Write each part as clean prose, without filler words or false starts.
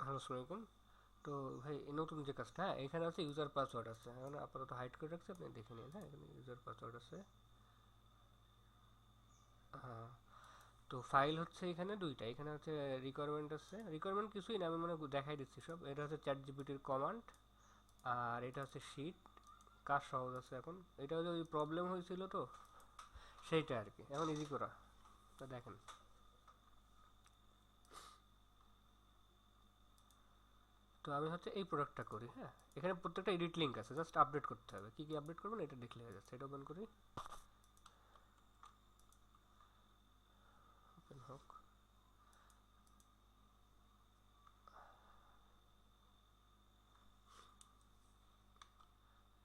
Hello আসসালামাইকুম। তো ভাই এই নতুন যে কাজটা, হ্যাঁ এখানে আছে ইউজার পাসওয়ার্ড আছে, এখন আপাতত হাইড করে রাখছি, আপনি দেখে নিন। হ্যাঁ এখানে ইউজার পাসওয়ার্ড আছে। হ্যাঁ, তো ফাইল হচ্ছে এখানে দুইটা, এখানে হচ্ছে রিকোয়ারমেন্ট আছে, রিকোয়ারমেন্ট কিছুই না, আমি দেখাই দিচ্ছি সব। এটা হচ্ছে চ্যাট জিপিটির কমান্ড, আর এটা হচ্ছে শিট। কাজ সহজ আছে এখন, এটা হচ্ছে ওই প্রবলেম হয়েছিল তো সেইটা আর কি, এখন ইজি করা। তো দেখেন, তো আমি হচ্ছে এই প্রোডাক্টটা করি। হ্যাঁ এখানে প্রত্যেকটা এডিট লিঙ্ক আছে, জাস্ট আপডেট করতে হবে, কি কি আপডেট করবেন এটা দেখলে হয়ে যাচ্ছে। এটা ওপেন করি, ওপেন হোক।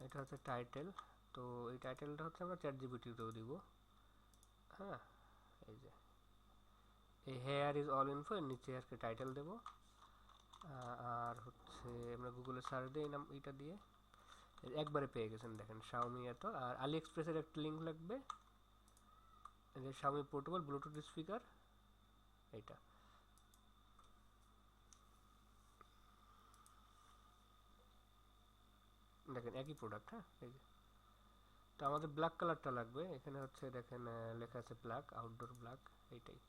এটা হচ্ছে টাইটেল, তো এই টাইটেলটা হচ্ছে আমরা চ্যাট জিপিটিতেও দিব। হ্যাঁ, এই যে এই হেয়ার ইজ অল ইনফো এর নিচে আর কি টাইটেল দেব। আর হচ্ছে আমরা গুগলে সার্চ দিয়ে নাম এটা দিয়ে একবারে পেয়ে গেছেন, দেখেন শাওমি এত। আর আলি এক্সপ্রেসের একটা লিঙ্ক লাগবে, এই যে শাওমি পোর্টেবল ব্লুটুথ স্পিকার, এইটা দেখেন একই প্রোডাক্ট। হ্যাঁ এই যে, তো আমাদের ব্ল্যাক কালারটা লাগবে, এখানে হচ্ছে দেখেন লেখা আছে ব্ল্যাক, আউটডোর ব্ল্যাক, এইটাই।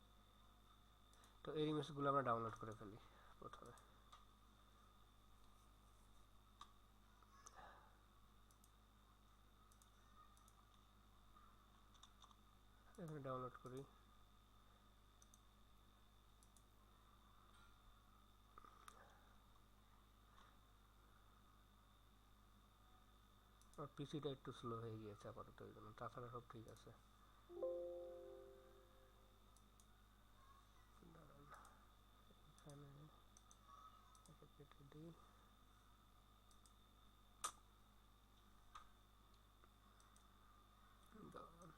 তো এই ইমেজগুলো আমরা ডাউনলোড করে ফেলি প্রথমে। এখানে ডাউনলোড করি। আর পিসিটা একটু স্লো হয়ে গিয়েছে আপাতত, এই জন্য, তাছাড়া সব ঠিক আছে। দাঁড়ান, এখানে এটা কেটে দিই। দাঁড়ান,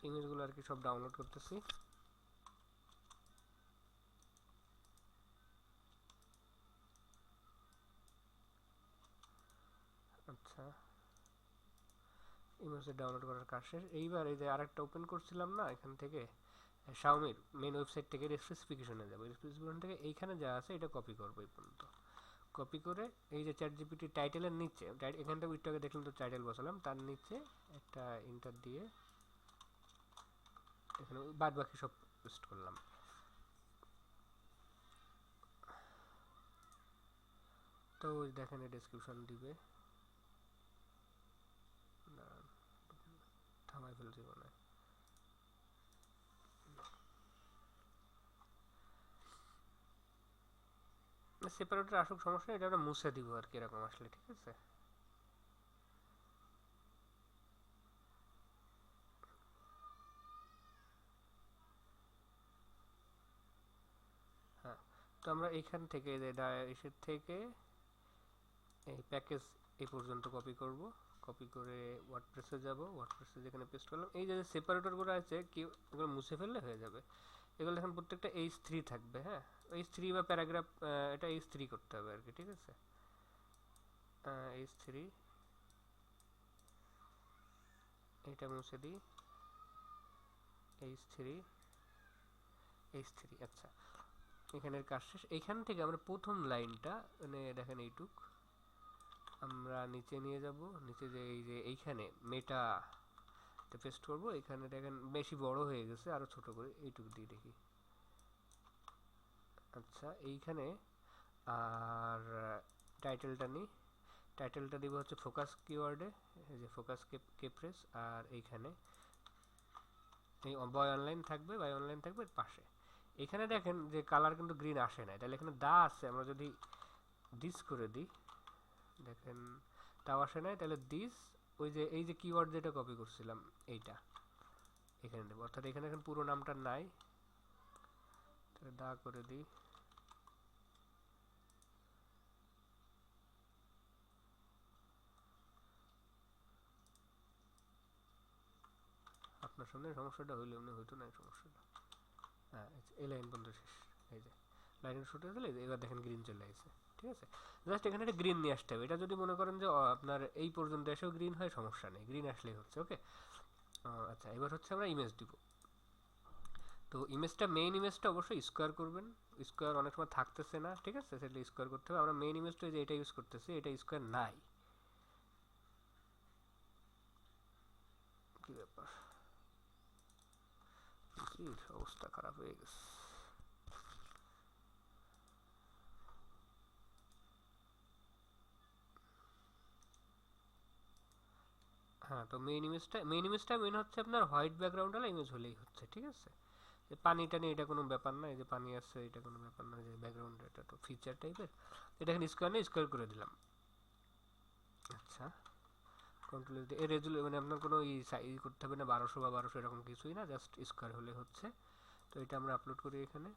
ইমেজগুলো আর কি সব ডাউনলোড করতেছি। আচ্ছা, ইমেজে ডাউনলোড করার কাজ শেষ। এইবার এই যে আরেকটা ওপেন করছিলাম না এখান থেকে, শাওমির মেন ওয়েবসাইট থেকে স্পেসিফিকেশনে যাবো, স্পেসিফিকেশন থেকে এইখানে যা আছে এটা কপি করবো এই পর্যন্ত। কপি করে এই যে চ্যাট জিপিটি টাইটেলের নিচে, এখান থেকে একটু আগে দেখলাম তো টাইটেল বসালাম, তার নিচে একটা ইন্টার দিয়ে এখানে বাদ বাকি সব পেস্ট করলাম। তো ওই দেখেন ডেসক্রিপশন দিবে। দাঁড়ান, থামাই ফেলছি মনে হয়। সেপারেটর আসুক, সমস্যা নেই, এটা আমরা মুছে দিব আর কি এরকম আসলে, ঠিক আছে। হ্যাঁ, তো আমরা এইখান থেকে এসের থেকে এই প্যাকেজ এই পর্যন্ত কপি করব। কপি করে ওয়ার্ডপ্রেসে যাব, ওয়ার্ডপ্রেসে যেখানে পেস্ট করলাম, এই যে সেপারেটরগুলো আছে কি, এগুলো মুছে ফেললে হয়ে যাবে। এগুলো এখন প্রত্যেকটা H3 থাকবে। হ্যাঁ, H3 বা প্যারাগ্রাফ, এটা H3 করতে হবে আর কি, ঠিক আছে। H3, এটা মুছে দিই। H3, H3, আচ্ছা। এখানের কাজ শেষ। এইখান থেকে আমরা প্রথম লাইনটা, মানে দেখেন এইটুক আমরা নিচে নিয়ে যাব। নিচে যে এই যে এইখানে মেটা পেস্ট করব, এখানে দেখেন বেশি বড় হয়ে গেছে, আরো ছোট করে এইটুকু দিয়ে দেখি। আচ্ছা, এইখানে আর টাইটেলটা নিই। টাইটেলটা দিব হচ্ছে ফোকাস কিওয়ার্ডে, এই যে ফোকাস কেপ্রেস। আর এইখানে এই বয় অনলাইন থাকবে, বাই অনলাইন থাকবে এর পাশে। এখানে দেখেন যে কালার কিন্তু গ্রিন আসে না, তাহলে এখানে দা আছে, আমরা যদি দিস করে দিই, দেখেন তাও আসে নাই, তাহলে দিস, ওই যে এই যে কিওয়ার্ড যেটা কপি করছিলাম এইটা এখানে দেবো, অর্থাৎ এখানে এখন পুরো নামটা নাই, তাহলে দা করে দিই। আপনার সামনে সমস্যাটা হইলে এমনি হইতো না এই সমস্যাটা। হ্যাঁ, এই লাইন পর্যন্ত শেষ। এই যে লাইন শুটে দিলে এবার দেখেন গ্রিন চলে আসছে, ঠিক আছে। জাস্ট এখানে একটা গ্রিন নিয়ে আসতে হবে। এটা যদি মনে করেন যে আপনার এই পর্যন্ত এসেও গ্রিন হয়, সমস্যা নেই, গ্রিন আসলেই হচ্ছে। ওকে, আচ্ছা এবার হচ্ছে আমরা ইমেজ দিব। তো ইমেজটা, মেইন ইমেজটা অবশ্যই স্কোয়ার করবেন। স্কোয়ার অনেক সময় থাকতেছে না, ঠিক আছে, সেটা স্কোয়ার করতে হবে। আমরা মেইন ইমেজটা যে এটা ইউজ করতেছি, এটা স্কোয়ার নাই। কি ব্যাপার, অবস্থা খারাপ হয়ে গেছে। হ্যাঁ, তো মেইন হচ্ছে আপনার হোয়াইট ব্যাকগ্রাউন্ড ওয়ালা ইমেজ হলেই হচ্ছে, ঠিক আছে। যে পানি টানি এটা কোনো ব্যাপার না, এই যে পানি আছে এটা কোনো ব্যাপার না, যে ব্যাকগ্রাউন্ড এটা তো ফিচার টাইপের। এটা এখানে স্কোয়ার নেই, স্কোয়ার করে দিলাম। আচ্ছা, কন্ট্রোল এর রেজুলে মানে আপনার কোনো ই করতে হবে না, 1200 বা 1200 এরকম কিছুই না, জাস্ট স্কোয়ার হলে হচ্ছে। তো এটা আমরা আপলোড করি এখানে।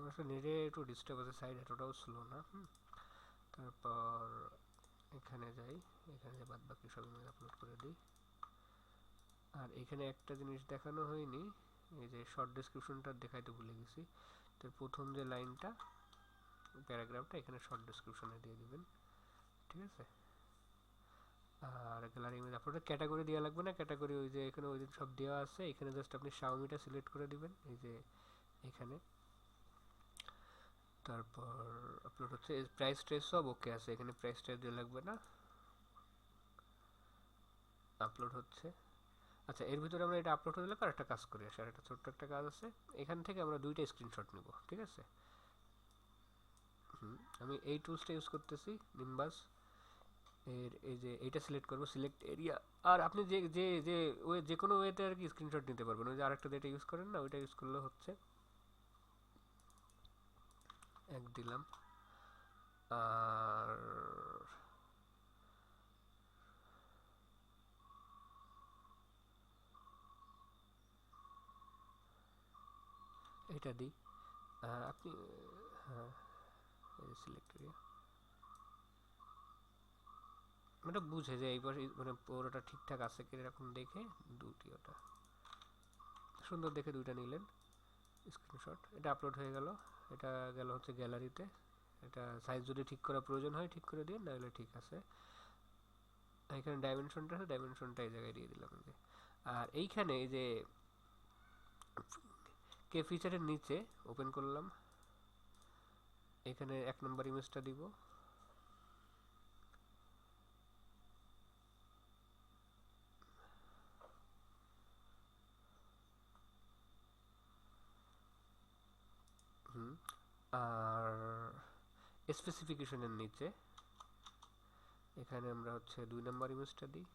অবশ্য নেটে একটু ডিস্টার্ব আছে, সাইড এতটাও স্লো না। তারপর এখানে যাই, এখানে যে বাদ বাকি সব ইমেজ আপলোড করে দিই। আর এখানে একটা জিনিস দেখানো হয়নি, এই যে শর্ট ডেসক্রিপশনটা দেখাইতে ভুলে গেছি। তো প্রথম যে লাইনটা, প্যারাগ্রাফটা এখানে শর্ট ডেসক্রিপশনে দিয়ে দিবেন, ঠিক আছে। আর গ্যালারি ইমেজ আপলোডে ক্যাটাগরি দেওয়া লাগবে না, ক্যাটাগরি ওই যে এখানে ওই দিন সব দেওয়া আছে। এখানে জাস্ট আপনি শাওমিটা সিলেক্ট করে দিবেন, এই যে এখানে। তারপর আপলোড হচ্ছে, প্রাইস ট্রেস সব ওকে আছে, এখানে প্রাইস ট্রেস দেওয়া লাগবে না। আপলোড হচ্ছে। আচ্ছা, এর ভিতরে আমরা এটা আপলোড হয়ে গেলে আর একটা কাজ করি, আর একটা ছোট্ট একটা কাজ আছে। এখান থেকে আমরা দুইটা স্ক্রিনশট নিব, ঠিক আছে। আমি এই টুলসটা ইউজ করতেছি, নিম্বাস। এর এই যে এইটা সিলেক্ট করব, সিলেক্ট এরিয়া। আর আপনি যে যে যে ওয়ে, যে কোনো ওয়েতে আর কি স্ক্রিনশট নিতে পারবেন। ওই যে আরেকটা যেটা ইউজ করেন না, ওইটা ইউজ করলে হচ্ছে। এক দিলাম। আর এটা দিই। আপনি, হ্যাঁ, এই সিলেক্ট এরিয়া এটা বুঝে যে এই পাশে মানে পুরোটা ঠিকঠাক আছে কি এরকম দেখে দুটি, ওটা সুন্দর দেখে দুইটা নিলেন স্ক্রিনশট। এটা আপলোড হয়ে গেল। এটা গেল হচ্ছে গ্যালারিতে। এটা সাইজ যদি ঠিক করা প্রয়োজন হয় ঠিক করে দিন, নাহলে ঠিক আছে। এখানে ডাইমেনশনটা আছে, ডাইমেনশনটা এই জায়গায় দিয়ে দিলাম। যে আর এইখানে এই যে কে ফিচারের নিচে ওপেন করলাম, এখানে 1 নম্বর ইমেজটা দিব। আর স্পেসিফিকেশনের নিচে এখানে আমরা হচ্ছে 2 নম্বর ইমেজটা দিই।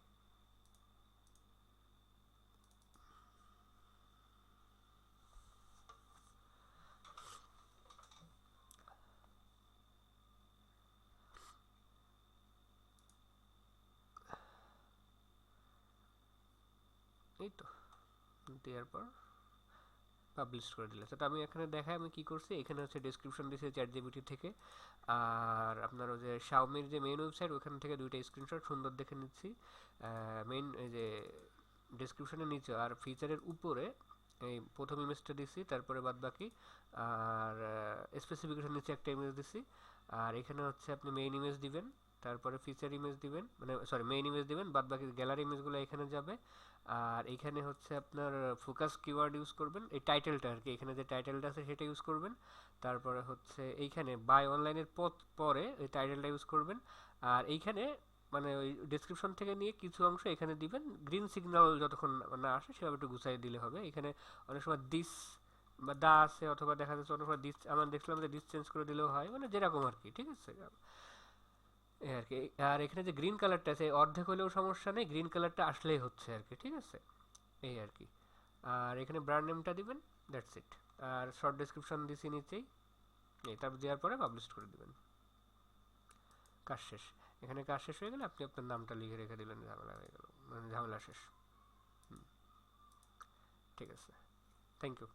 এই তো দেওয়ার পর পাবলিশ করে দিলে। সেটা আমি এখানে দেখাই আমি কি করছি। এখানে হচ্ছে ডেসক্রিপশন দিয়েছি চ্যাটজিপিটি থেকে। আর আপনার ওই যে শাওমির যে মেইন ওয়েবসাইট, ওখান থেকে দুইটা স্ক্রিনশট সুন্দর দেখে নিচ্ছি। মেইন এই যে ডেসক্রিপশনের নিচে আর ফিচারের উপরে এই প্রথম ইমেজটা দিছি, তারপরে বাদ বাকি। আর স্পেসিফিকেশন নিচে একটা ইমেজ দিছি। আর এখানে হচ্ছে আপনি মেইন ইমেজ দিবেন, তারপরে ফিচার ইমেজ দিবেন, মানে সরি মেইন ইমেজ দিবেন, বাদ বাকি গ্যালারি ইমেজগুলো এখানে যাবে। আর এখানে হচ্ছে আপনার ফোকাস কিওয়ার্ড ইউজ করবেন, এই টাইটেলটা আর কি, এখানে যে টাইটেলটা আছে সেটা ইউজ করবেন। তারপরে হচ্ছে এইখানে বাই অনলাইনের পরে ওই টাইটেলটা ইউজ করবেন। আর এইখানে মানে ওই ডেসক্রিপশন থেকে নিয়ে কিছু অংশ এখানে দিবেন। গ্রিন সিগন্যাল যতক্ষণ না আসে সেভাবে একটু গুছাই দিলে হবে। এখানে অনেক সময় দিস বা দা আছে, অথবা দেখা যাচ্ছে অনেক সময় দিস, আমার দেখলাম যে দিস চেঞ্জ করে দিলেও হয়, মানে যেরকম আর কি, ঠিক আছে। এই আর কি। আর এখানে যে গ্রিন কালারটা আছে অর্ধেক হলেও সমস্যা নেই, গ্রিন কালারটা আসলেই হচ্ছে আর কি, ঠিক আছে। এই আর কি। আর এখানে ব্র্যান্ড নেমটা দিবেন, দ্যাটস ইট। আর শর্ট ডেসক্রিপশন দিছি নিচেই, এই তারপর দেওয়ার পরে পাবলিশ করে দিবেন, কাজ শেষ। এখানে কাজ শেষ হয়ে গেলে আপনি আপনার নামটা লিখে রেখে দিলেন, ঝামেলা হয়ে গেল, মানে ঝামেলা শেষ। ঠিক আছে, থ্যাংক ইউ।